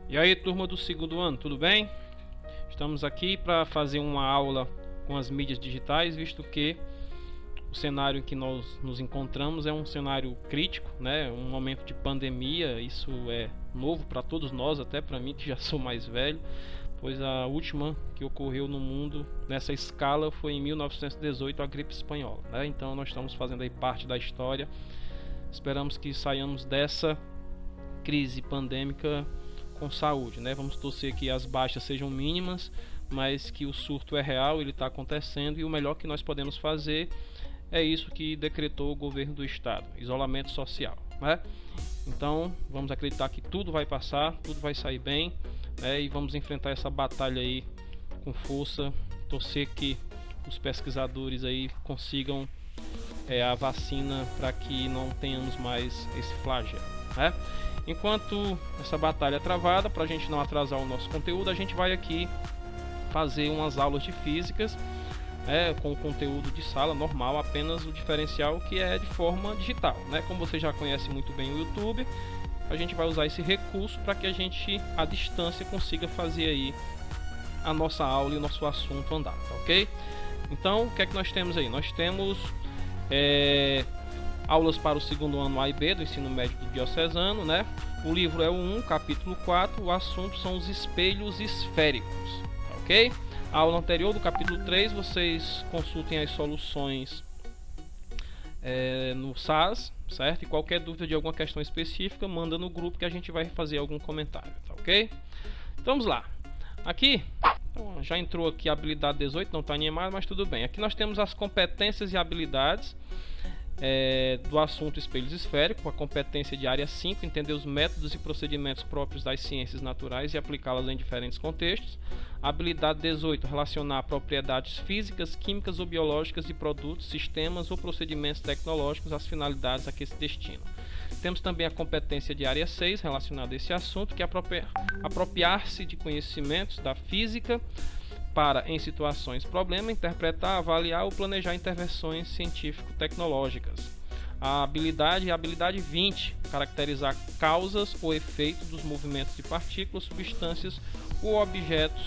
E aí, turma do segundo ano, tudo bem? Estamos aqui para fazer uma aula com as mídias digitais, visto que o cenário em que nós nos encontramos é um cenário crítico, né? Um momento de pandemia. Isso é novo para todos nós, até para mim que já sou mais velho, pois a última que ocorreu no mundo nessa escala foi em 1918, a gripe espanhola, né? Então nós estamos fazendo aí parte da história. Esperamos que saiamos dessa crise pandêmica com saúde, né? Vamos torcer que as baixas sejam mínimas, mas que o surto é real, ele está acontecendo, e o melhor que nós podemos fazer é isso que decretou o governo do estado: isolamento social, né? Então vamos acreditar que tudo vai passar, tudo vai sair bem, né? E vamos enfrentar essa batalha aí com força, torcer que os pesquisadores aí consigam a vacina para que não tenhamos mais esse flagelo, né? Enquanto essa batalha é travada, para a gente não atrasar o nosso conteúdo, a gente vai aqui fazer umas aulas de físicas, com o conteúdo de sala normal, apenas o diferencial que é de forma digital, né? Como você já conhece muito bem o YouTube, a gente vai usar esse recurso para que a gente, à distância, consiga fazer aí a nossa aula e o nosso assunto andar, tá ok? Então, o que é que nós temos aí? Nós temos aulas para o segundo ano A e B do ensino médio do diocesano, né? O livro é o 1, capítulo 4, o assunto são os espelhos esféricos, tá ok? A aula anterior do capítulo 3, vocês consultem as soluções no SAS, certo? E qualquer dúvida de alguma questão específica, manda no grupo que a gente vai fazer algum comentário, tá ok? Então vamos lá. Aqui, já entrou aqui a habilidade 18, não está animado, mas tudo bem. Aqui nós temos as competências e habilidades do assunto espelhos esféricos. A competência de área 5, entender os métodos e procedimentos próprios das ciências naturais e aplicá-las em diferentes contextos. A habilidade 18, relacionar propriedades físicas, químicas ou biológicas de produtos, sistemas ou procedimentos tecnológicos às finalidades a que se destinam. Temos também a competência de área 6, relacionada a esse assunto, que é apropriar-se de conhecimentos da física para, em situações problema, interpretar, avaliar ou planejar intervenções científico-tecnológicas. A habilidade 20, caracterizar causas ou efeitos dos movimentos de partículas, substâncias ou objetos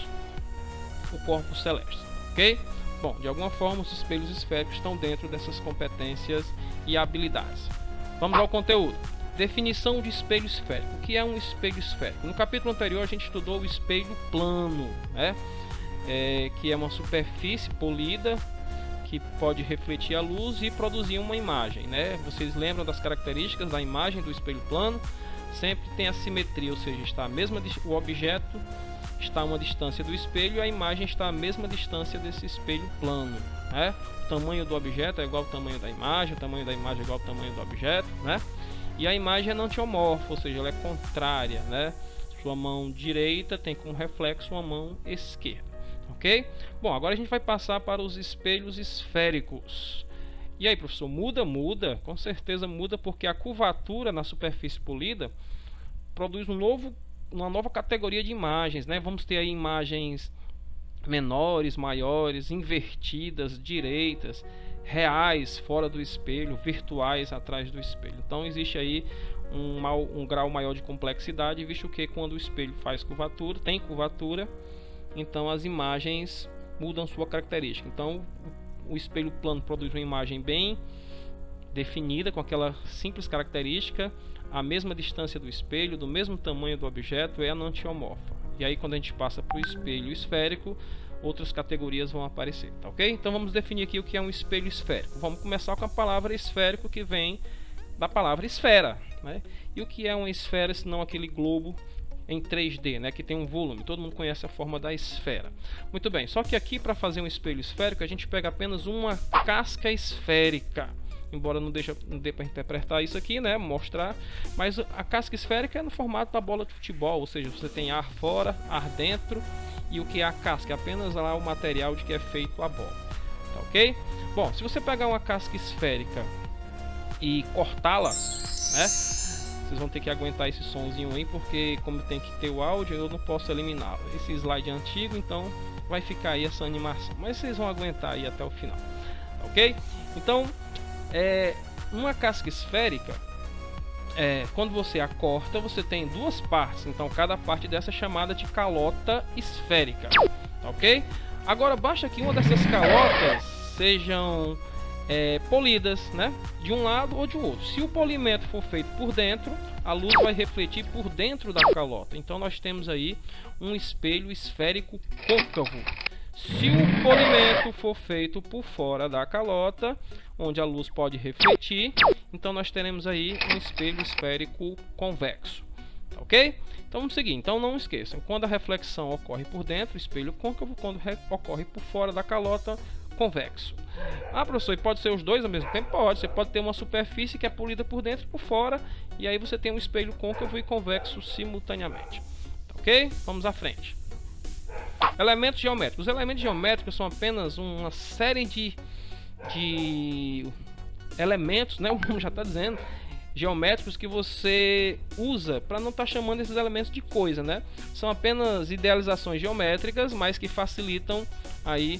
do corpo celeste, ok? Bom, de alguma forma os espelhos esféricos estão dentro dessas competências e habilidades. Vamos ao conteúdo. Definição de espelho esférico. O que é um espelho esférico? No capítulo anterior a gente estudou o espelho plano, né? Que é uma superfície polida que pode refletir a luz e produzir uma imagem, né? Vocês lembram das características da imagem do espelho plano? Sempre tem a simetria, ou seja, o objeto está a uma distância do espelho e a imagem está à mesma distância desse espelho plano, né? O tamanho do objeto é igual ao tamanho da imagem, o tamanho da imagem é igual ao tamanho do objeto, né? E a imagem é antiomorfa, ou seja, ela é contrária, né? Sua mão direita tem como reflexo uma mão esquerda. Ok? Bom, agora a gente vai passar para os espelhos esféricos. E aí, professor, muda? Muda, com certeza muda, porque a curvatura na superfície polida produz uma nova categoria de imagens, né? Vamos ter aí imagens menores, maiores, invertidas, direitas, reais fora do espelho, virtuais atrás do espelho. Então existe aí um grau maior de complexidade, visto que quando o espelho faz curvatura, tem curvatura, então as imagens mudam sua característica. Então o espelho plano produz uma imagem bem definida, com aquela simples característica, a mesma distância do espelho, do mesmo tamanho do objeto, é antiomorfa. E aí quando a gente passa para o espelho esférico, outras categorias vão aparecer, tá ok? Então vamos definir aqui o que é um espelho esférico. Vamos começar com a palavra esférico, que vem da palavra esfera, né? E o que é uma esfera, se não aquele globo em 3D, né, que tem um volume? Todo mundo conhece a forma da esfera. Muito bem, só que aqui para fazer um espelho esférico a gente pega apenas uma casca esférica. Embora não dê para interpretar isso aqui, né, mostrar, mas a casca esférica é no formato da bola de futebol, ou seja, você tem ar fora, ar dentro, e o que é a casca? É apenas lá o material de que é feito a bola, tá ok? Bom, se você pegar uma casca esférica e cortá-la, né, vocês vão ter que aguentar esse sonzinho aí, porque como tem que ter o áudio, eu não posso eliminá-lo. Esse slide é antigo, então vai ficar aí essa animação, mas vocês vão aguentar aí até o final, ok? Então, uma casca esférica, quando você a corta, você tem duas partes. Então cada parte dessa é chamada de calota esférica, tá ok? Agora basta que uma dessas calotas sejam polidas, né, de um lado ou de outro. Se o polimento for feito por dentro, a luz vai refletir por dentro da calota. Então nós temos aí um espelho esférico côncavo. Se o polimento for feito por fora da calota, onde a luz pode refletir, então nós teremos aí um espelho esférico convexo, ok? Então vamos seguir. Então não esqueçam, quando a reflexão ocorre por dentro, espelho côncavo; quando ocorre por fora da calota, convexo. Ah, professor, e pode ser os dois ao mesmo tempo? Pode. Você pode ter uma superfície que é polida por dentro e por fora, e aí você tem um espelho côncavo e convexo simultaneamente, ok? Vamos à frente. Elementos geométricos. Os elementos geométricos são apenas uma série de elementos, né? O nome já está dizendo, geométricos, que você usa para não estar chamando esses elementos de coisa, né? São apenas idealizações geométricas, mas que facilitam aí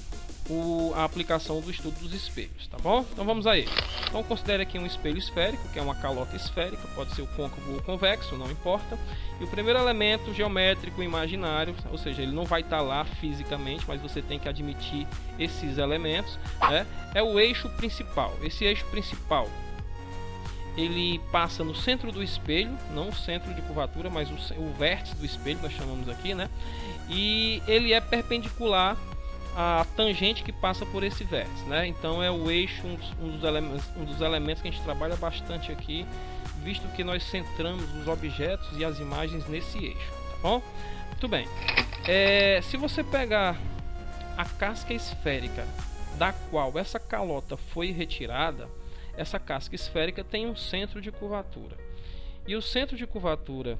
a aplicação do estudo dos espelhos, tá bom? Então vamos a ele. Então considere aqui um espelho esférico, que é uma calota esférica, pode ser o côncavo ou o convexo, não importa. E o primeiro elemento geométrico imaginário, ou seja, ele não vai estar lá fisicamente, mas você tem que admitir esses elementos, né? É o eixo principal. Esse eixo principal, ele passa no centro do espelho, não o centro de curvatura, mas o vértice do espelho, nós chamamos aqui, né? E ele é perpendicular a tangente que passa por esse vértice, né? Então é o eixo, um dos elementos que a gente trabalha bastante aqui, visto que nós centramos os objetos e as imagens nesse eixo, tá bom? Muito bem. Se você pegar a casca esférica da qual essa calota foi retirada, essa casca esférica tem um centro de curvatura. E o centro de curvatura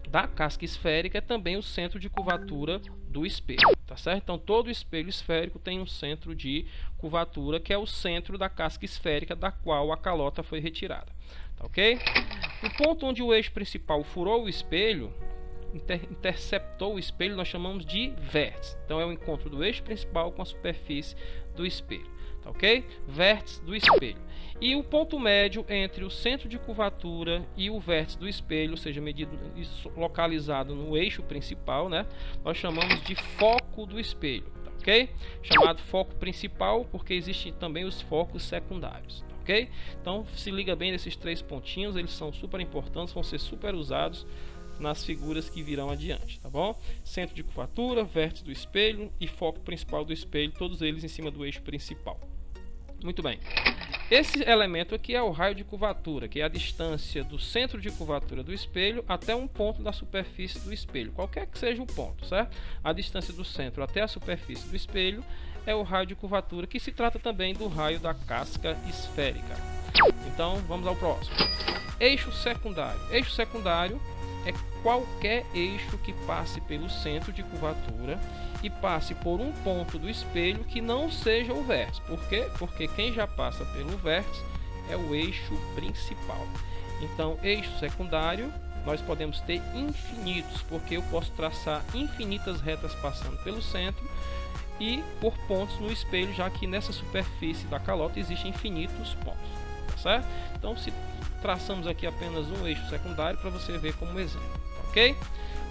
da casca esférica é também o centro de curvatura do espelho, tá certo? Então todo espelho esférico tem um centro de curvatura, que é o centro da casca esférica da qual a calota foi retirada, tá ok? O ponto onde o eixo principal furou o espelho, interceptou o espelho, nós chamamos de vértice. Então é o encontro do eixo principal com a superfície do espelho, tá ok? Vértice do espelho. E o ponto médio entre o centro de curvatura e o vértice do espelho, ou seja, medido localizado no eixo principal, né? Nós chamamos de foco do espelho, tá ok? Chamado foco principal porque existem também os focos secundários, tá ok? Então se liga bem nesses três pontinhos, eles são super importantes, vão ser super usados nas figuras que virão adiante, tá bom? Centro de curvatura, vértice do espelho e foco principal do espelho, todos eles em cima do eixo principal. Muito bem. Esse elemento aqui é o raio de curvatura, que é a distância do centro de curvatura do espelho até um ponto da superfície do espelho, qualquer que seja o ponto, certo? A distância do centro até a superfície do espelho é o raio de curvatura, que se trata também do raio da casca esférica. Então, vamos ao próximo. Eixo secundário. Eixo secundário é qualquer eixo que passe pelo centro de curvatura e passe por um ponto do espelho que não seja o vértice. Por quê? Porque quem já passa pelo vértice é o eixo principal. Então, eixo secundário, nós podemos ter infinitos, porque eu posso traçar infinitas retas passando pelo centro e por pontos no espelho, já que nessa superfície da calota existem infinitos pontos, tá certo? Então, se traçamos aqui apenas um eixo secundário para você ver como exemplo, tá ok?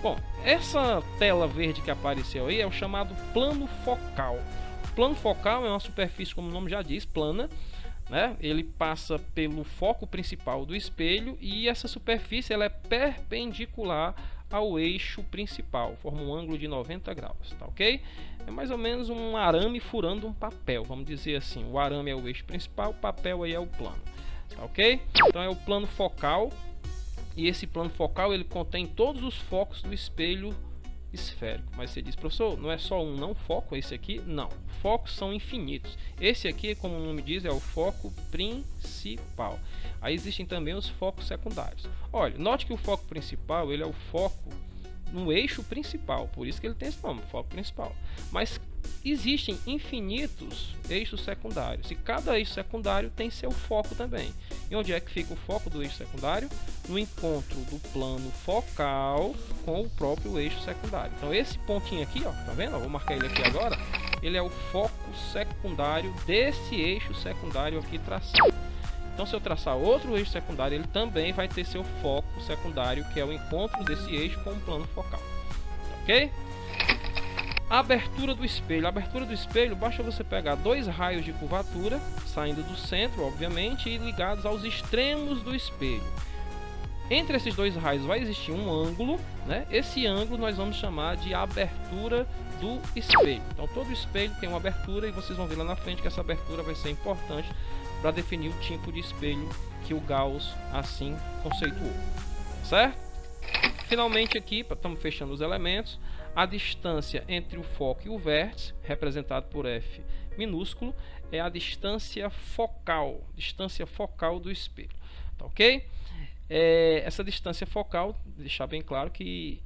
Bom, essa tela verde que apareceu aí é o chamado plano focal. O plano focal é uma superfície, como o nome já diz, plana, né? Ele passa pelo foco principal do espelho e essa superfície ela é perpendicular ao eixo principal, forma um ângulo de 90 graus, tá ok? É mais ou menos um arame furando um papel, vamos dizer assim. O arame é o eixo principal, o papel aí é o plano, tá ok? Então é o plano focal. E esse plano focal ele contém todos os focos do espelho esférico. Mas você diz, professor, não é só um não foco esse aqui? Não, focos são infinitos. Esse aqui, como o nome diz, é o foco principal. Aí existem também os focos secundários. Olha, note que o foco principal ele é o foco no eixo principal, por isso que ele tem esse nome, foco principal. Mas existem infinitos eixos secundários e cada eixo secundário tem seu foco também. E onde é que fica o foco do eixo secundário? No encontro do plano focal com o próprio eixo secundário. Então esse pontinho aqui, ó, tá vendo? Eu vou marcar ele aqui agora. Ele é o foco secundário desse eixo secundário aqui traçado. Então, se eu traçar outro eixo secundário, ele também vai ter seu foco secundário, que é o encontro desse eixo com o plano focal. Ok? A abertura do espelho. A abertura do espelho, basta você pegar dois raios de curvatura, saindo do centro, obviamente, e ligados aos extremos do espelho. Entre esses dois raios vai existir um ângulo, né? Esse ângulo nós vamos chamar de abertura do espelho. Então, todo espelho tem uma abertura e vocês vão ver lá na frente que essa abertura vai ser importante para definir o tipo de espelho que o Gauss assim conceituou, certo? Finalmente aqui, estamos fechando os elementos, a distância entre o foco e o vértice, representado por F minúsculo, é a distância focal do espelho, tá ok? Essa distância focal, deixar bem claro que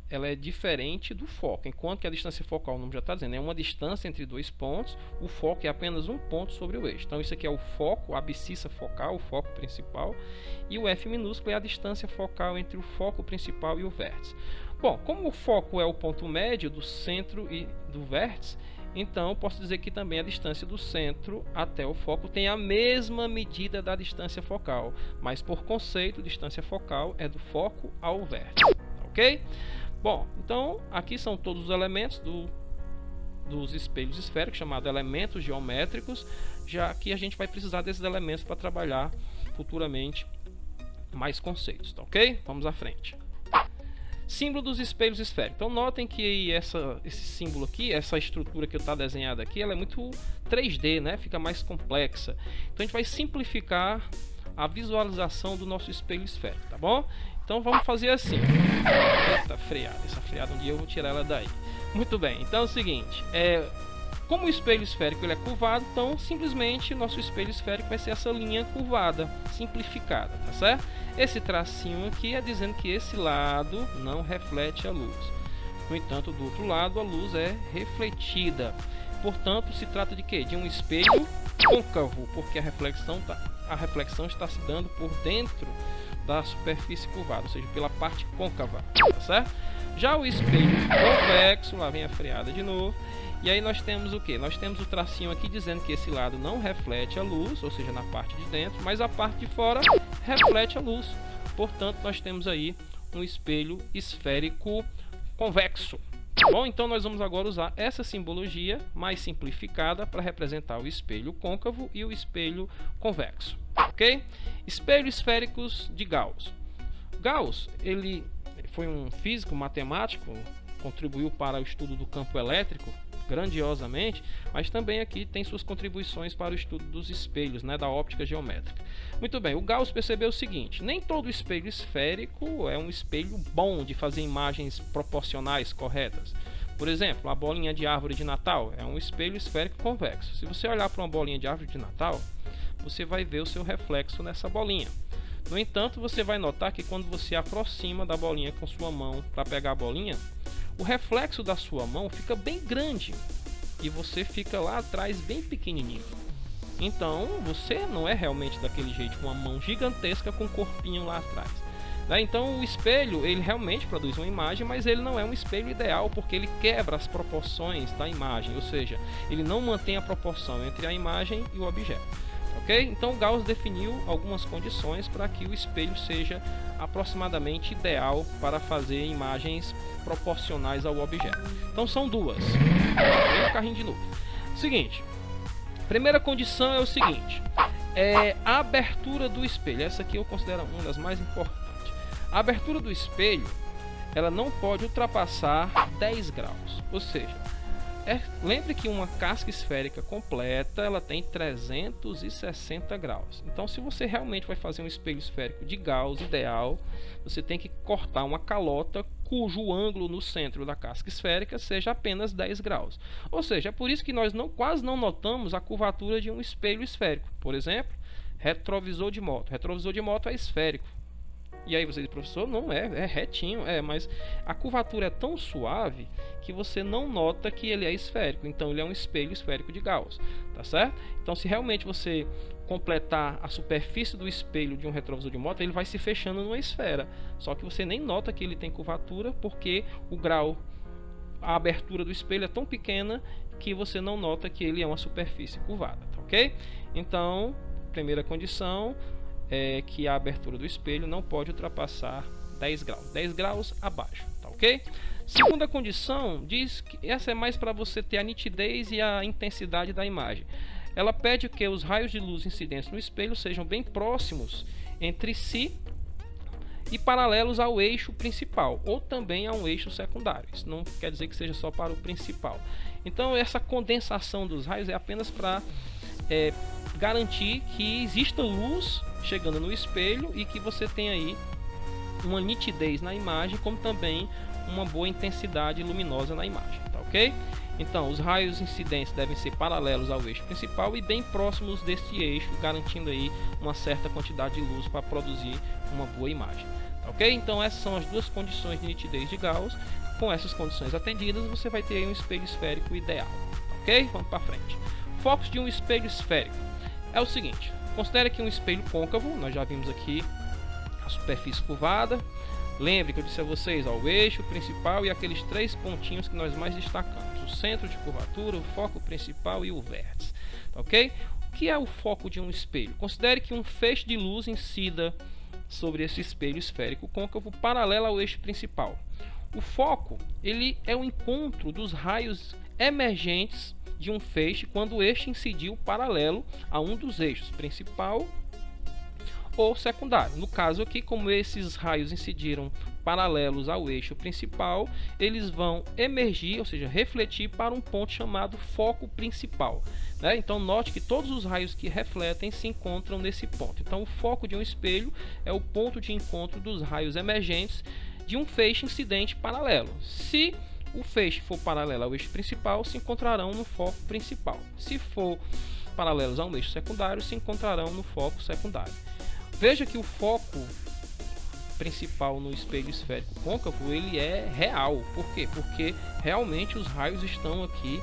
ela é diferente do foco, enquanto que a distância focal, o nome já está dizendo, é uma distância entre dois pontos, o foco é apenas um ponto sobre o eixo. Então isso aqui é o foco, a abscissa focal, o foco principal, e o F minúsculo é a distância focal entre o foco principal e o vértice. Bom, como o foco é o ponto médio do centro e do vértice, então posso dizer que também a distância do centro até o foco tem a mesma medida da distância focal, mas por conceito, distância focal é do foco ao vértice, ok? Bom, então aqui são todos os elementos dos espelhos esféricos, chamados elementos geométricos, já que a gente vai precisar desses elementos para trabalhar futuramente mais conceitos, tá ok? Vamos à frente. Símbolo dos espelhos esféricos. Então notem que esse símbolo aqui, essa estrutura que está desenhada aqui, ela é muito 3D, né? Fica mais complexa. Então a gente vai simplificar a visualização do nosso espelho esférico, tá bom? Então vamos fazer assim. Eita, freada. Essa freada um dia eu vou tirar ela daí. Muito bem, então é o seguinte. Como o espelho esférico ele é curvado, então simplesmente o nosso espelho esférico vai ser essa linha curvada, simplificada, tá certo? Esse tracinho aqui é dizendo que esse lado não reflete a luz. No entanto, do outro lado a luz é refletida. Portanto, se trata de quê? De um espelho côncavo, porque a reflexão está se dando por dentro da superfície curvada, ou seja, pela parte côncava, tá certo? Já o espelho convexo, lá vem a freada de novo, e aí nós temos o que? Nós temos o tracinho aqui dizendo que esse lado não reflete a luz, ou seja, na parte de dentro, mas a parte de fora reflete a luz. Portanto, nós temos aí um espelho esférico convexo. Bom, então nós vamos agora usar essa simbologia mais simplificada para representar o espelho côncavo e o espelho convexo, ok? Espelhos esféricos de Gauss. Gauss, ele foi um físico matemático, contribuiu para o estudo do campo elétrico grandiosamente, mas também aqui tem suas contribuições para o estudo dos espelhos, né, da óptica geométrica. Muito bem, o Gauss percebeu o seguinte: nem todo espelho esférico é um espelho bom de fazer imagens proporcionais corretas. Por exemplo, a bolinha de árvore de Natal é um espelho esférico convexo. Se você olhar para uma bolinha de árvore de Natal, você vai ver o seu reflexo nessa bolinha. No entanto, você vai notar que quando você aproxima da bolinha com sua mão para pegar a bolinha, o reflexo da sua mão fica bem grande e você fica lá atrás bem pequenininho. Então, você não é realmente daquele jeito, uma mão gigantesca com um corpinho lá atrás. Então, o espelho, ele realmente produz uma imagem, mas ele não é um espelho ideal, porque ele quebra as proporções da imagem, ou seja, ele não mantém a proporção entre a imagem e o objeto. Ok? Então Gauss definiu algumas condições para que o espelho seja aproximadamente ideal para fazer imagens proporcionais ao objeto. Então são duas. Vem o carrinho de novo. Seguinte, primeira condição é o seguinte: a abertura do espelho. Essa aqui eu considero uma das mais importantes. A abertura do espelho, ela não pode ultrapassar 10 graus, ou seja, lembre que uma casca esférica completa ela tem 360 graus. Então, se você realmente vai fazer um espelho esférico de Gauss ideal, você tem que cortar uma calota cujo ângulo no centro da casca esférica seja apenas 10 graus. Ou seja, é por isso que nós quase não notamos a curvatura de um espelho esférico. Por exemplo, retrovisor de moto. Retrovisor de moto é esférico. E aí você diz: professor, não é retinho. Mas a curvatura é tão suave que você não nota que ele é esférico. Então ele é um espelho esférico de Gauss, tá certo? Então, se realmente você completar a superfície do espelho de um retrovisor de moto, ele vai se fechando numa esfera. Só que você nem nota que ele tem curvatura, porque a abertura do espelho é tão pequena que você não nota que ele é uma superfície curvada, tá ok? Então, primeira condição é que a abertura do espelho não pode ultrapassar 10 graus. 10 graus abaixo, tá ok? Segunda condição diz que essa é mais para você ter a nitidez e a intensidade da imagem. Ela pede que os raios de luz incidentes no espelho sejam bem próximos entre si e paralelos ao eixo principal, ou também a um eixo secundário. Isso não quer dizer que seja só para o principal. Então essa condensação dos raios é apenas para garantir que exista luz chegando no espelho e que você tenha aí uma nitidez na imagem, como também uma boa intensidade luminosa na imagem, tá ok? Então os raios incidentes devem ser paralelos ao eixo principal e bem próximos deste eixo, garantindo aí uma certa quantidade de luz para produzir uma boa imagem, tá ok? Então essas são as duas condições de nitidez de Gauss. Com essas condições atendidas, você vai ter aí um espelho esférico ideal, tá ok? Vamos para frente. Focos de um espelho esférico é o seguinte: considere que um espelho côncavo, nós já vimos aqui a superfície curvada. Lembre que eu disse a vocês, ó, o eixo principal e aqueles três pontinhos que nós mais destacamos: o centro de curvatura, o foco principal e o vértice, tá ok? O que é o foco de um espelho? Considere que um feixe de luz incida sobre esse espelho esférico côncavo paralelo ao eixo principal. O foco, ele é o encontro dos raios emergentes de um feixe quando este incidiu paralelo a um dos eixos principal ou secundário. No caso aqui, como esses raios incidiram paralelos ao eixo principal, eles vão emergir, ou seja, refletir para um ponto chamado foco principal, né? Então note que todos os raios que refletem se encontram nesse ponto. Então o foco de um espelho é o ponto de encontro dos raios emergentes de um feixe incidente paralelo. Se o feixe for paralelo ao eixo principal, se encontrarão no foco principal. Se for paralelos a um eixo secundário, se encontrarão no foco secundário. Veja que o foco principal no espelho esférico côncavo, ele é real. Por quê? Porque realmente os raios estão aqui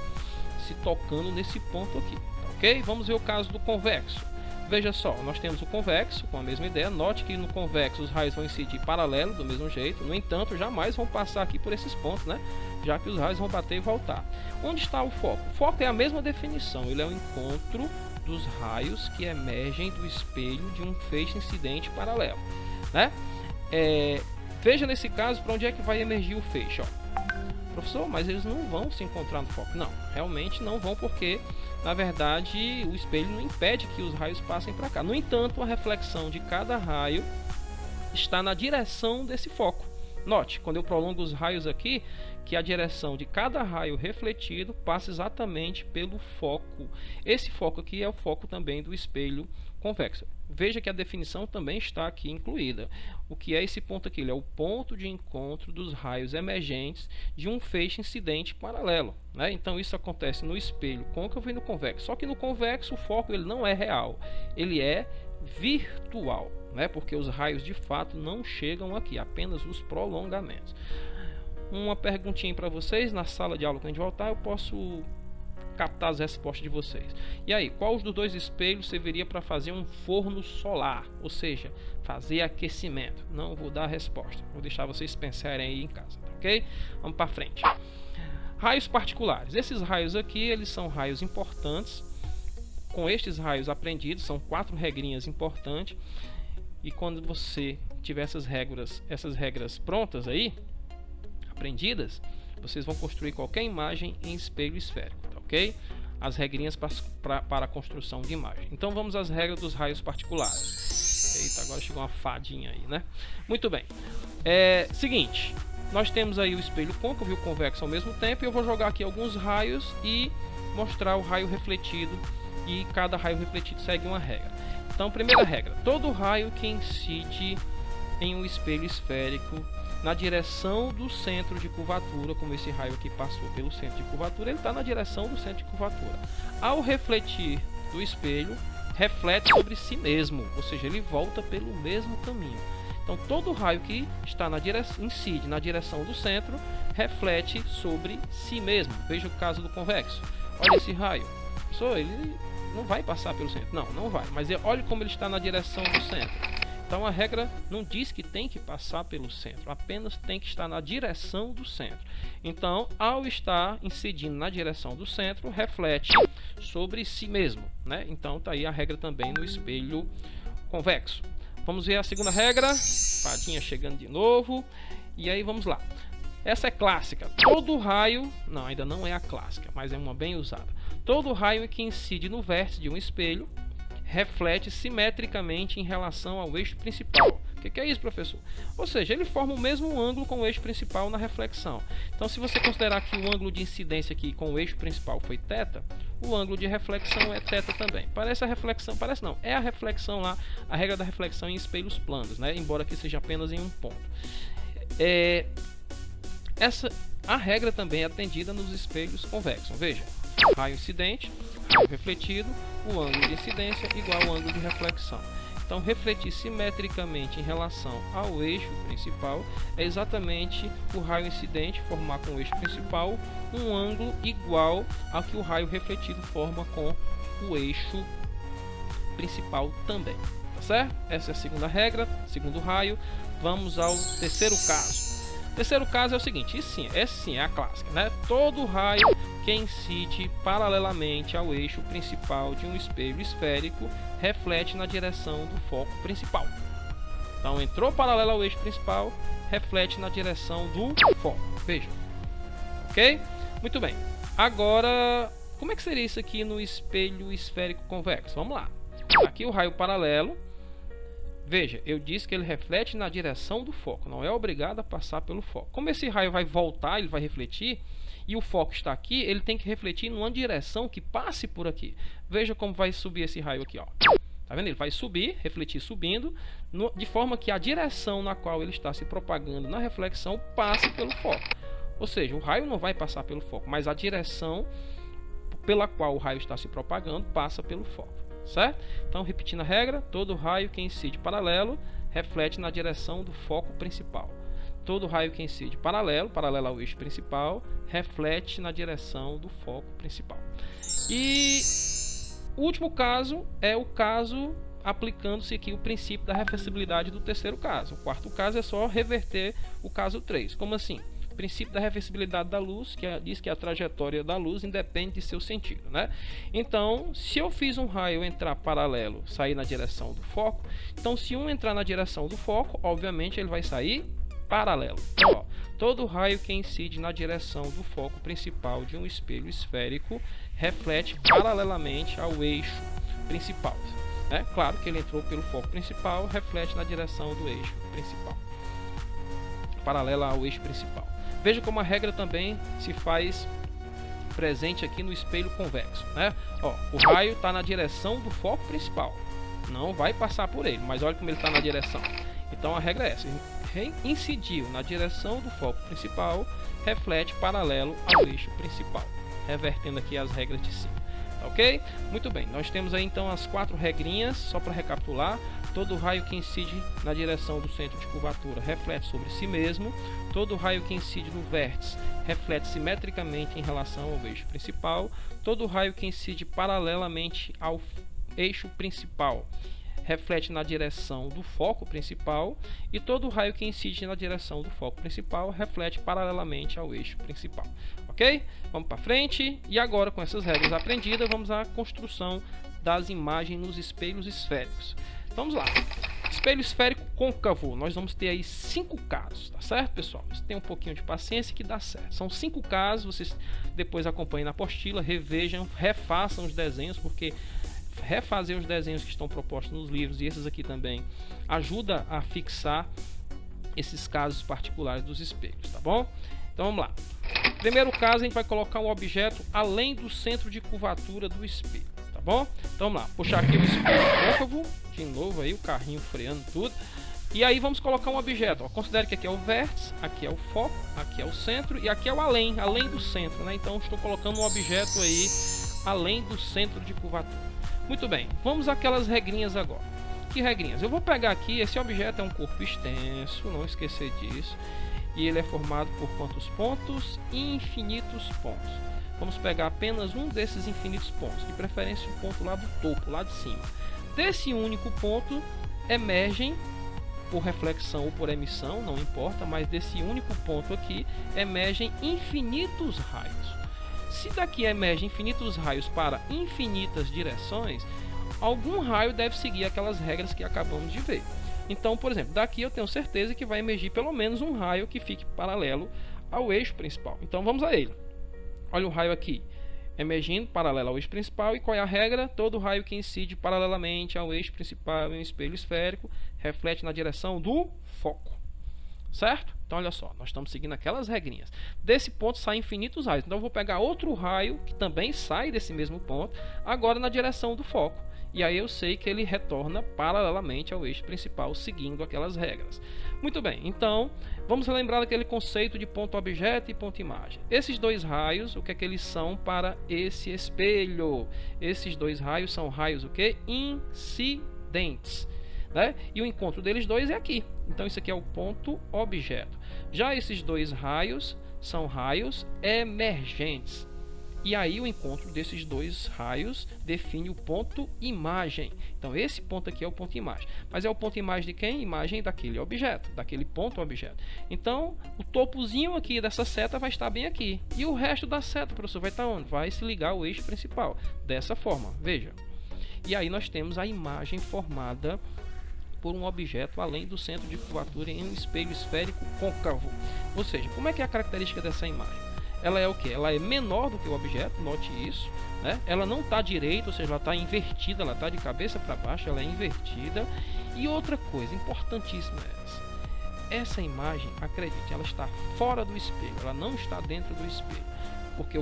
se tocando nesse ponto aqui, tá ok? Vamos ver o caso do convexo. Veja só, nós temos o convexo com a mesma ideia. Note que no convexo os raios vão incidir paralelo do mesmo jeito. No entanto, jamais vão passar aqui por esses pontos, né? Já que os raios vão bater e voltar. Onde está o foco? O foco é a mesma definição. Ele é o encontro dos raios que emergem do espelho de um feixe incidente paralelo, né? Veja nesse caso para onde é que vai emergir o feixe, ó. Professor, mas eles não vão se encontrar no foco. Não, realmente não vão, porque na verdade o espelho não impede que os raios passem para cá. No entanto, a reflexão de cada raio está na direção desse foco. Note, quando eu prolongo os raios aqui, que a direção de cada raio refletido passa exatamente pelo foco. Esse foco aqui é o foco também do espelho convexo. Veja que a definição também está aqui incluída. O que é esse ponto aqui? Ele é o ponto de encontro dos raios emergentes de um feixe incidente paralelo, né? Então isso acontece no espelho côncavo e no convexo. Só que no convexo o foco ele não é real, ele é virtual, né? Porque os raios de fato não chegam aqui, apenas os prolongamentos. Uma perguntinha para vocês: na sala de aula, quando a gente voltar, eu posso captar as respostas de vocês. E aí, qual dos dois espelhos serviria para fazer um forno solar, ou seja, fazer aquecimento? Não vou dar a resposta, vou deixar vocês pensarem aí em casa, ok? Vamos para frente. Raios particulares. Esses raios aqui, eles são raios importantes. Com estes raios aprendidos, são 4 regrinhas importantes, e quando você tiver essas regras prontas aí, aprendidas, vocês vão construir qualquer imagem em espelho esférico, tá ok? As regrinhas para a construção de imagem. Então vamos às regras dos raios particulares. Eita, agora chegou uma fadinha aí, né? Muito bem. Seguinte, nós temos aí o espelho côncavo e o convexo ao mesmo tempo, e eu vou jogar aqui alguns raios e mostrar o raio refletido, e cada raio refletido segue uma regra. Então, primeira regra: todo raio que incide em um espelho esférico na direção do centro de curvatura, como esse raio aqui passou pelo centro de curvatura, ele está na direção do centro de curvatura. Ao refletir do espelho, reflete sobre si mesmo, ou seja, ele volta pelo mesmo caminho. Então todo raio que está incide na direção do centro, reflete sobre si mesmo. Veja o caso do convexo. Olha esse raio. Ele não vai passar pelo centro. Não vai. Mas olhe como ele está na direção do centro. Então a regra não diz que tem que passar pelo centro, apenas tem que estar na direção do centro. Então, ao estar incidindo na direção do centro, reflete sobre si mesmo, né? Então tá aí a regra também no espelho convexo. Vamos ver a segunda regra. Fadinha chegando de novo. E aí vamos lá. Essa é clássica. Todo raio, não, ainda não é a clássica, mas é uma bem usada. Todo raio que incide no vértice de um espelho reflete simetricamente em relação ao eixo principal. O que é isso, professor? Ou seja, ele forma o mesmo ângulo com o eixo principal na reflexão. Então, se você considerar que o ângulo de incidência aqui com o eixo principal foi θ, o ângulo de reflexão é θ também. Parece a reflexão, parece não, é a reflexão lá, a regra da reflexão em espelhos planos, né? Embora aqui seja apenas em um ponto. A regra também é atendida nos espelhos convexos. Veja, raio incidente, raio refletido, o ângulo de incidência igual ao ângulo de reflexão. Então, refletir simetricamente em relação ao eixo principal é exatamente o raio incidente formar com o eixo principal um ângulo igual ao que o raio refletido forma com o eixo principal também. Tá certo? Essa é a segunda regra, segundo raio. Vamos ao terceiro caso. O terceiro caso é o seguinte, essa sim é a clássica, né? Todo raio que incide paralelamente ao eixo principal de um espelho esférico reflete na direção do foco principal. Então, entrou paralelo ao eixo principal, reflete na direção do foco. Veja. Ok? Muito bem. Agora, como é que seria isso aqui no espelho esférico convexo? Vamos lá. Aqui o raio paralelo. Veja, eu disse que ele reflete na direção do foco, não é obrigado a passar pelo foco. Como esse raio vai voltar, ele vai refletir, e o foco está aqui, ele tem que refletir numa direção que passe por aqui. Veja como vai subir esse raio aqui, ó. Tá vendo? Ele vai subir, refletir subindo, de forma que a direção na qual ele está se propagando na reflexão passe pelo foco. Ou seja, o raio não vai passar pelo foco, mas a direção pela qual o raio está se propagando passa pelo foco. Certo? Então, repetindo a regra, todo raio que incide paralelo reflete na direção do foco principal. Todo raio que incide paralelo ao eixo principal, reflete na direção do foco principal. E o último caso é o caso aplicando-se aqui o princípio da reversibilidade do terceiro caso. O quarto caso é só reverter o caso 3. Como assim? Princípio da reversibilidade da luz, que diz que a trajetória da luz independe de seu sentido, né? Então, se eu fiz um raio entrar paralelo, sair na direção do foco, então se um entrar na direção do foco, obviamente ele vai sair paralelo. Então, ó, todo raio que incide na direção do foco principal de um espelho esférico reflete paralelamente ao eixo principal. É claro que ele entrou pelo foco principal, reflete na direção do eixo principal, paralela ao eixo principal. Veja como a regra também se faz presente aqui no espelho convexo, né? Ó, o raio está na direção do foco principal, não vai passar por ele, mas olha como ele está na direção. Então a regra é essa: incidiu na direção do foco principal, reflete paralelo ao eixo principal, revertendo aqui as regras de cima. Ok? Muito bem, nós temos aí então as 4 regrinhas, só para recapitular. Todo raio que incide na direção do centro de curvatura reflete sobre si mesmo. Todo raio que incide no vértice reflete simetricamente em relação ao eixo principal. Todo raio que incide paralelamente ao eixo principal reflete na direção do foco principal. E todo raio que incide na direção do foco principal reflete paralelamente ao eixo principal. Ok? Vamos para frente. E agora, com essas regras aprendidas, vamos à construção das imagens nos espelhos esféricos. Vamos lá. Espelho esférico côncavo. Nós vamos ter aí 5 casos, tá certo, pessoal? Você tem um pouquinho de paciência que dá certo. São 5 casos, vocês depois acompanhem na apostila, revejam, refaçam os desenhos, porque refazer os desenhos que estão propostos nos livros e esses aqui também ajuda a fixar esses casos particulares dos espelhos, tá bom? Então vamos lá. Primeiro caso, a gente vai colocar um objeto além do centro de curvatura do espelho. Bom, então vamos lá, puxar aqui o espelho côncavo, de novo aí o carrinho freando tudo, e aí vamos colocar um objeto, ó. Considere que aqui é o vértice, aqui é o foco, aqui é o centro e aqui é o além do centro, né? Então estou colocando um objeto aí além do centro de curvatura. Muito bem, vamos àquelas regrinhas agora. Que regrinhas? Eu vou pegar aqui, esse objeto é um corpo extenso, não esquecer disso, e ele é formado por quantos pontos? Infinitos pontos. Vamos pegar apenas um desses infinitos pontos, de preferência o ponto lá do topo, lá de cima. Desse único ponto emergem por reflexão ou por emissão, não importa, mas desse único ponto aqui emergem infinitos raios. Se daqui emergem infinitos raios para infinitas direções, algum raio deve seguir aquelas regras que acabamos de ver. Então, por exemplo, daqui eu tenho certeza que vai emergir pelo menos um raio que fique paralelo ao eixo principal. Então vamos a ele. Olha o raio aqui, emergindo paralelo ao eixo principal. E qual é a regra? Todo raio que incide paralelamente ao eixo principal em um espelho esférico reflete na direção do foco. Certo? Então olha só, nós estamos seguindo aquelas regrinhas. Desse ponto saem infinitos raios. Então eu vou pegar outro raio que também sai desse mesmo ponto, agora na direção do foco. E aí eu sei que ele retorna paralelamente ao eixo principal, seguindo aquelas regras. Muito bem, então vamos relembrar aquele conceito de ponto-objeto e ponto-imagem. Esses dois raios, o que é que eles são para esse espelho? Esses dois raios são raios o quê? Incidentes. Né? E o encontro deles dois é aqui. Então isso aqui é o ponto-objeto. Já esses dois raios são raios emergentes. E aí o encontro desses dois raios define o ponto-imagem. Então esse ponto aqui é o ponto-imagem. Mas é o ponto-imagem de quem? Imagem daquele objeto, daquele ponto-objeto. Então o topozinho aqui dessa seta vai estar bem aqui. E o resto da seta, professor, vai estar onde? Vai se ligar ao eixo principal. Dessa forma, veja. E aí nós temos a imagem formada por um objeto além do centro de curvatura em um espelho esférico côncavo. Ou seja, como é que é a característica dessa imagem? Ela é o que? Ela é menor do que o objeto, note isso, né? Ela não está direita, ou seja, ela está invertida, ela está de cabeça para baixo, ela é invertida. E outra coisa importantíssima é essa imagem, acredite, ela está fora do espelho, ela não está dentro do espelho, porque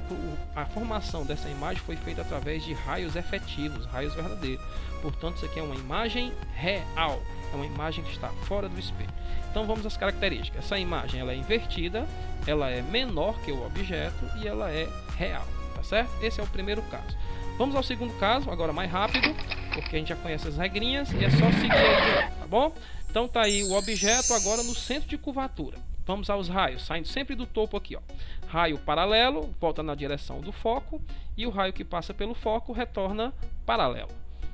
a formação dessa imagem foi feita através de raios efetivos, raios verdadeiros. Portanto, isso aqui é uma imagem real, é uma imagem que está fora do espelho. Então vamos às características. Essa imagem ela é invertida, ela é menor que o objeto e ela é real, tá certo? Esse é o primeiro caso. Vamos ao segundo caso, agora mais rápido, porque a gente já conhece as regrinhas e é só seguir aí, tá bom? Então tá aí o objeto agora no centro de curvatura. Vamos aos raios, saindo sempre do topo aqui, ó. Raio paralelo, volta na direção do foco, e o raio que passa pelo foco retorna paralelo.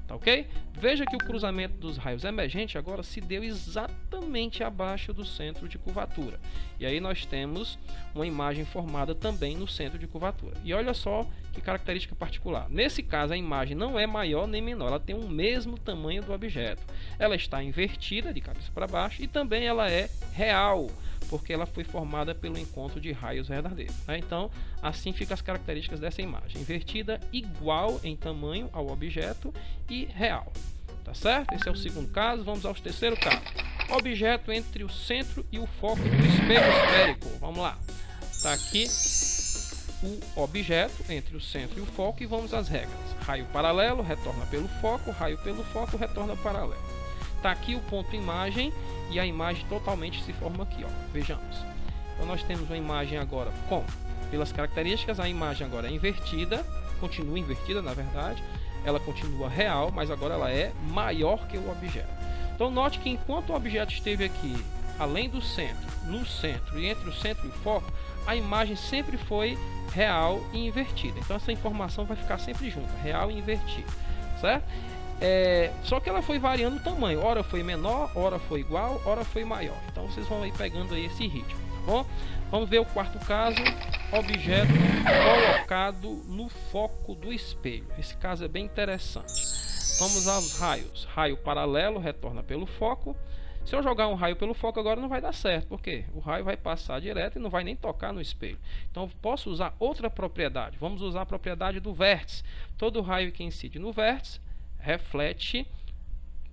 Tá ok? Veja que o cruzamento dos raios emergentes agora se deu exatamente abaixo do centro de curvatura. E aí nós temos uma imagem formada também no centro de curvatura. E olha só que característica particular. Nesse caso a imagem não é maior nem menor, ela tem o mesmo tamanho do objeto. Ela está invertida de cabeça para baixo e também ela é real, porque ela foi formada pelo encontro de raios verdadeiros, né? Então, assim ficam as características dessa imagem. Invertida, igual em tamanho ao objeto e real. Tá certo? Esse é o segundo caso. Vamos ao terceiro caso. Objeto entre o centro e o foco do espelho esférico. Vamos lá. Está aqui o objeto entre o centro e o foco e vamos às regras. Raio paralelo, retorna pelo foco. Raio pelo foco, retorna paralelo. Está aqui o ponto imagem e a imagem totalmente se forma aqui, ó. Vejamos. Então nós temos uma imagem agora com, pelas características, a imagem agora é invertida, continua invertida na verdade, ela continua real, mas agora ela é maior que o objeto. Então note que enquanto o objeto esteve aqui, além do centro, no centro e entre o centro e o foco, a imagem sempre foi real e invertida. Então essa informação vai ficar sempre junta, real e invertida, certo? Só que ela foi variando o tamanho, ora foi menor, ora foi igual, ora foi maior. Então vocês vão aí pegando aí esse ritmo, tá bom? Vamos ver o quarto caso, objeto colocado no foco do espelho. Esse caso é bem interessante. Vamos aos raios. Raio paralelo, retorna pelo foco. Se eu jogar um raio pelo foco agora não vai dar certo, porque o raio vai passar direto e não vai nem tocar no espelho. Então eu posso usar outra propriedade. Vamos usar a propriedade do vértice. Todo raio que incide no vértice reflete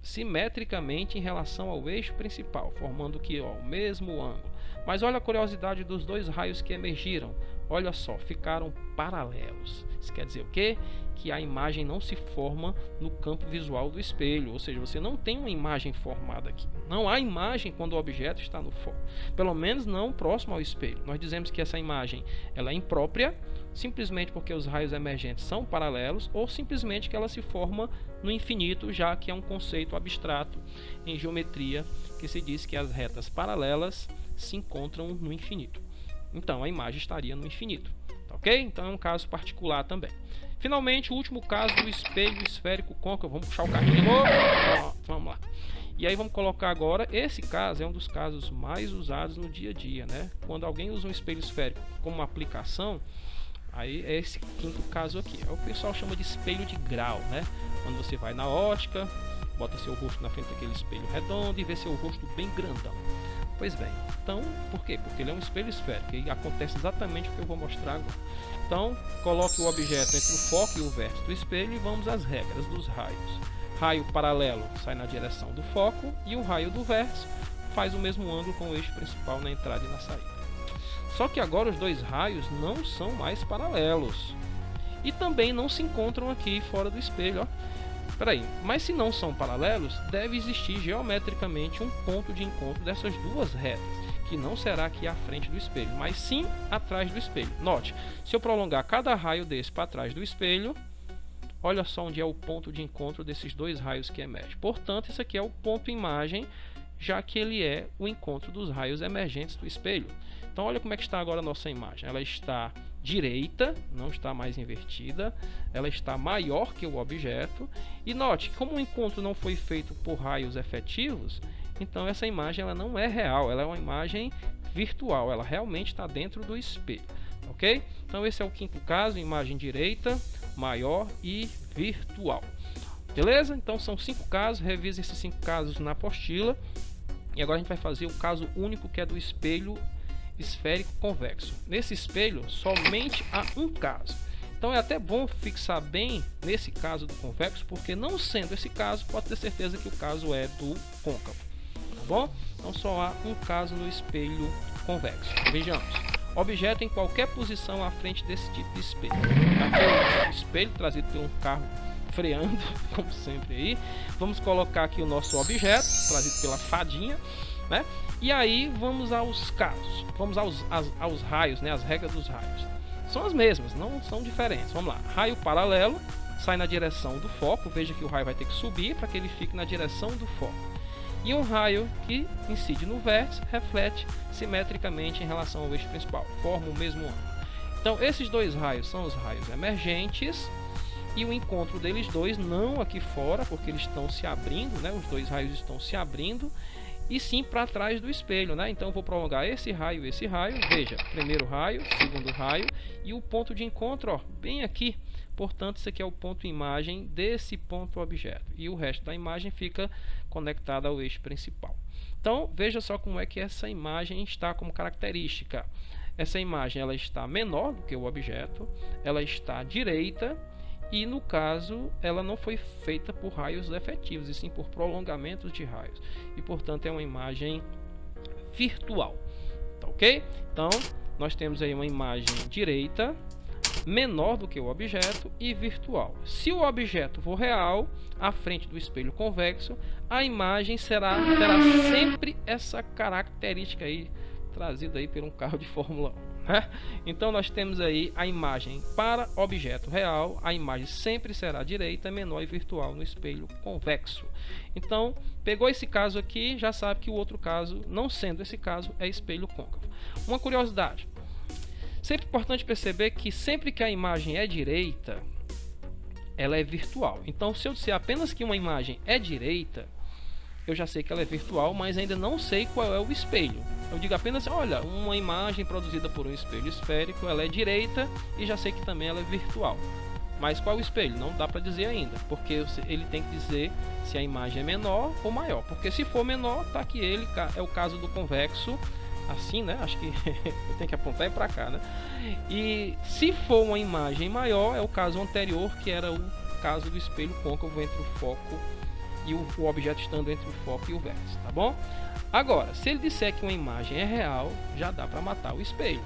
simetricamente em relação ao eixo principal, formando aqui, ó, o mesmo ângulo. Mas olha a curiosidade dos dois raios que emergiram. Olha só, ficaram paralelos. Isso quer dizer o quê? Que a imagem não se forma no campo visual do espelho, ou seja, você não tem uma imagem formada aqui. Não há imagem quando o objeto está no foco, pelo menos não próximo ao espelho. Nós dizemos que essa imagem ela é imprópria, simplesmente porque os raios emergentes são paralelos, ou simplesmente que ela se forma no infinito, já que é um conceito abstrato em geometria que se diz que as retas paralelas se encontram no infinito. Então a imagem estaria no infinito, tá ok? Então é um caso particular também. Finalmente, o último caso do espelho esférico côncavo. Vamos puxar o carrinho de novo. Vamos lá. E aí vamos colocar agora, esse caso é um dos casos mais usados no dia a dia, né? Quando alguém usa um espelho esférico como uma aplicação, aí é esse quinto caso aqui. O pessoal chama de espelho de grau, né? Quando você vai na ótica, bota seu rosto na frente daquele espelho redondo e vê seu rosto bem grandão. Pois bem, então, por quê? Porque ele é um espelho esférico e acontece exatamente o que eu vou mostrar agora. Então, coloque o objeto entre o foco e o vértice do espelho e vamos às regras dos raios. Raio paralelo sai na direção do foco e o raio do vértice faz o mesmo ângulo com o eixo principal na entrada e na saída. Só que agora os dois raios não são mais paralelos e também não se encontram aqui fora do espelho, ó. Peraí, mas se não são paralelos, deve existir geometricamente um ponto de encontro dessas duas retas, que não será aqui à frente do espelho, mas sim atrás do espelho. Note, se eu prolongar cada raio desse para trás do espelho, olha só onde é o ponto de encontro desses dois raios que emergem. Portanto, esse aqui é o ponto imagem, já que ele é o encontro dos raios emergentes do espelho. Então olha como é que está agora a nossa imagem. Ela está direita, não está mais invertida, ela está maior que o objeto. E note, como o encontro não foi feito por raios efetivos, então essa imagem ela não é real, ela é uma imagem virtual, ela realmente está dentro do espelho, ok? Então esse é o quinto caso, imagem direita, maior e virtual. Beleza? Então são 5 casos, revise esses 5 casos na apostila. E agora a gente vai fazer o caso único, que é do espelho esférico convexo. Nesse espelho somente há um caso. Então é até bom fixar bem nesse caso do convexo, porque não sendo esse caso, pode ter certeza que o caso é do côncavo. Tá bom? Então só há um caso no espelho convexo. Vejamos. Objeto em qualquer posição à frente desse tipo de espelho. Aqui é o espelho trazido por um carro freando, como sempre aí. Vamos colocar aqui o nosso objeto, trazido pela fadinha, né? E aí vamos aos casos, vamos aos raios, né? As regras dos raios são as mesmas, não são diferentes. Vamos lá, raio paralelo sai na direção do foco, veja que o raio vai ter que subir para que ele fique na direção do foco. E um raio que incide no vértice reflete simetricamente em relação ao eixo principal, forma o mesmo ângulo. Então esses dois raios são os raios emergentes, e o encontro deles dois não aqui fora, porque eles estão se abrindo, né? Os dois raios estão se abrindo, e sim para trás do espelho, né? Então eu vou prolongar esse raio e esse raio. Veja, primeiro raio, segundo raio, e o ponto de encontro, ó, bem aqui. Portanto, esse aqui é o ponto imagem desse ponto objeto, e o resto da imagem fica conectado ao eixo principal. Então veja só como é que essa imagem está como característica. Essa imagem ela está menor do que o objeto, ela está direita, e no caso ela não foi feita por raios efetivos, e sim por prolongamentos de raios, e portanto é uma imagem virtual, tá ok? Então nós temos aí uma imagem direita, menor do que o objeto e virtual. Se o objeto for real, à frente do espelho convexo, a imagem terá sempre essa característica aí, trazida aí por um carro de Fórmula 1. Então nós temos aí a imagem para objeto real, a imagem sempre será direita, menor e virtual no espelho convexo. Então pegou esse caso aqui, já sabe que o outro caso, não sendo esse caso, é espelho côncavo. Uma curiosidade, sempre importante perceber que sempre que a imagem é direita, ela é virtual. Então se eu disser apenas que uma imagem é direita, eu já sei que ela é virtual, mas ainda não sei qual é o espelho. Eu digo apenas, olha, uma imagem produzida por um espelho esférico, ela é direita, e já sei que também ela é virtual. Mas qual é o espelho? Não dá para dizer ainda, porque ele tem que dizer se a imagem é menor ou maior. Porque se for menor, tá aqui ele, é o caso do convexo, assim, né? Acho que eu tenho que apontar para cá, né? E se for uma imagem maior, é o caso anterior, que era o caso do espelho côncavo entre o foco e o objeto estando entre o foco e o vértice, tá bom? Agora, se ele disser que uma imagem é real, já dá para matar o espelho,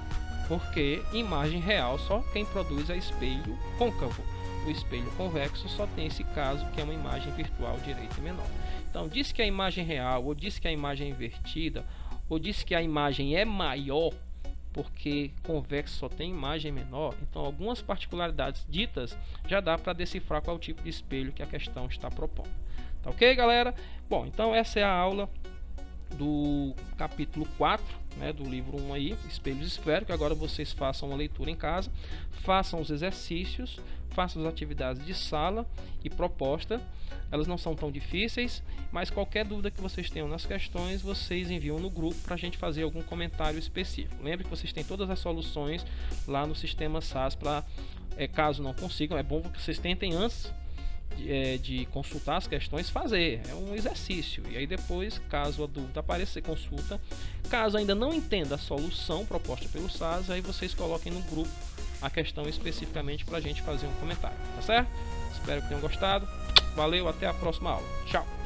porque imagem real só quem produz é espelho côncavo. O espelho convexo só tem esse caso, que é uma imagem virtual direita e menor. Então, disse que a imagem real, ou disse que a imagem é invertida, ou disse que a imagem é maior, porque convexo só tem imagem menor, então algumas particularidades ditas já dá para decifrar qual é o tipo de espelho que a questão está propondo. Tá ok, galera? Bom, então essa é a aula do capítulo 4, né, do livro 1 aí, Espelhos Esféricos. Agora vocês façam uma leitura em casa, façam os exercícios, façam as atividades de sala e proposta. Elas não são tão difíceis, mas qualquer dúvida que vocês tenham nas questões, vocês enviam no grupo para a gente fazer algum comentário específico. Lembre que vocês têm todas as soluções lá no sistema SAS para, caso não consigam, é bom que vocês tentem antes de consultar as questões, fazer, é um exercício, e aí depois, caso a dúvida apareça, você consulta. Caso ainda não entenda a solução proposta pelo SAS, aí vocês coloquem no grupo a questão especificamente para a gente fazer um comentário, tá certo? Espero que tenham gostado, valeu, até a próxima aula, tchau!